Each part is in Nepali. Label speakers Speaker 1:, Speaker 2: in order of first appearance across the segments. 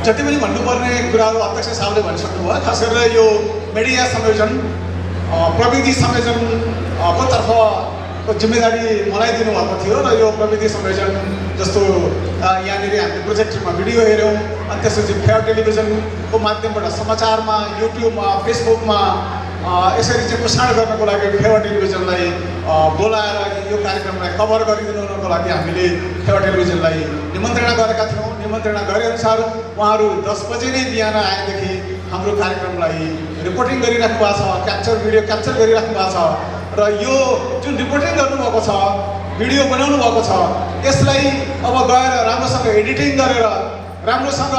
Speaker 1: जति पनि भन्नुपर्ने कुराहरू अध्यक्ष साहबले भनिसक्नुभयो। खास गरेर यो मिडिया संयोजन प्रविधि संयोजनको तर्फको जिम्मेदारी मलाई दिनुभएको थियो र यो प्रविधि संयोजन जस्तो यहाँनिर हामीले प्रोजेक्टरमा भिडियो हेऱ्यौँ अनि त्यसपछि फेयर टेलिभिजनको माध्यमबाट समाचारमा युट्युबमा फेसबुकमा यसरी चाहिँ प्रसारण गर्नको लागि फेयर टेलिभिजनलाई बोलाएर यो कार्यक्रमलाई कभर गरिदिनुको लागि हामीले फेयर टेलिभिजनलाई निमन्त्रणा गरेका थियौँ। निमन्त्रणा गरेअनुसार उहाँहरू 10 बजे नै बिहान आएदेखि हाम्रो कार्यक्रमलाई रिपोर्टिङ गरिराख्नु भएको छ, भिडियो क्याप्चर गरिराख्नु भएको छ र यो जुन रिपोर्टिङ गर्नुभएको छ, भिडियो बनाउनु भएको छ, यसलाई अब गएर राम्रोसँग एडिटिङ गरेर राम्रोसँग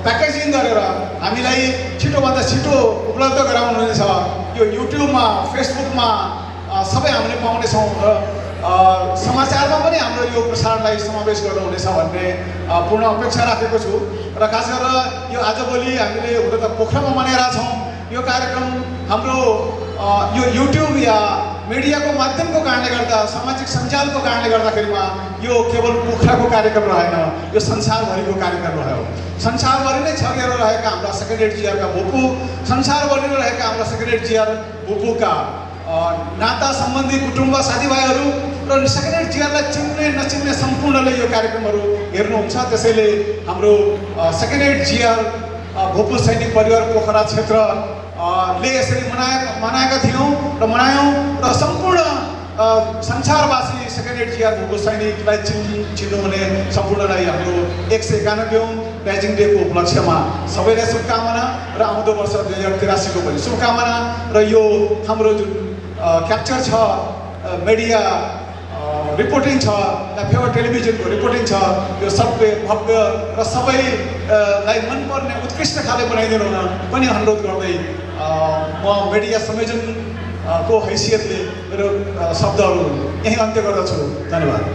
Speaker 1: प्याकेजिङ गरेर हामीलाई छिटोभन्दा छिटो उपलब्ध गराउनुहुनेछ। यो युट्युबमा फेसबुकमा सबै हामीले पाउनेछौँ र समाचारमा पनि हाम्रो यो प्रसारणलाई समावेश गर्नुहुनेछ भन्ने पूर्ण अपेक्षा राखेको छु। र खास गरेर यो आजभोलि हामीले हुन त पोखरामा मनाइरहेका छौँ, यो कार्यक्रम हाम्रो यो युट्युब या मिडियाको माध्यमको कारणले गर्दा सामाजिक सञ्जालको कारणले गर्दाखेरिमा यो केवल पोखराको कार्यक्रम रहेन, यो संसारभरिको कार्यक्रम रह्यो। संसारभरि नै छरिएर रहेका हाम्रा सेक्रेटेरिएट जिआरका भुपू, संसारभरि नै रहेका हाम्रा सेक्रेटेरिएट जिआर भुपूका नाता सम्बन्धी कुटुम्ब साथीभाइहरू र सेक्रेटेरिएट जिआरलाई चिन्ने नचिन्ने सम्पूर्णले यो कार्यक्रमहरू हेर्नुहुन्छ। त्यसैले हाम्रो सेक्रेटेरिएट जिआर भुपू सैनिक परिवार पोखरा क्षेत्र ले यसरी मनाएका थियौँ र मनायौँ र सम्पूर्ण संसारवासी सेक्रेटेरिएट जिआर भुपू सैनिकलाई चिन्नुहुने सम्पूर्णलाई हाम्रो 191औं राइजिङ डेको उपलक्ष्यमा सबैलाई शुभकामना र आउँदो वर्ष 2083 को पनि शुभकामना। र यो हाम्रो जुन क्याप्चर छ, मिडिया रिपोर्टिङ छ, फेयर टेलिभिजनको रिपोर्टिङ छ, यो सबै भव्य र सबैलाई मनपर्ने उत्कृष्ट खाले बनाइदिनु हुन पनि अनुरोध गर्दै म मिडिया संयोजनको हैसियतले मेरो शब्दहरू यही अन्त्य गर्दछु। धन्यवाद।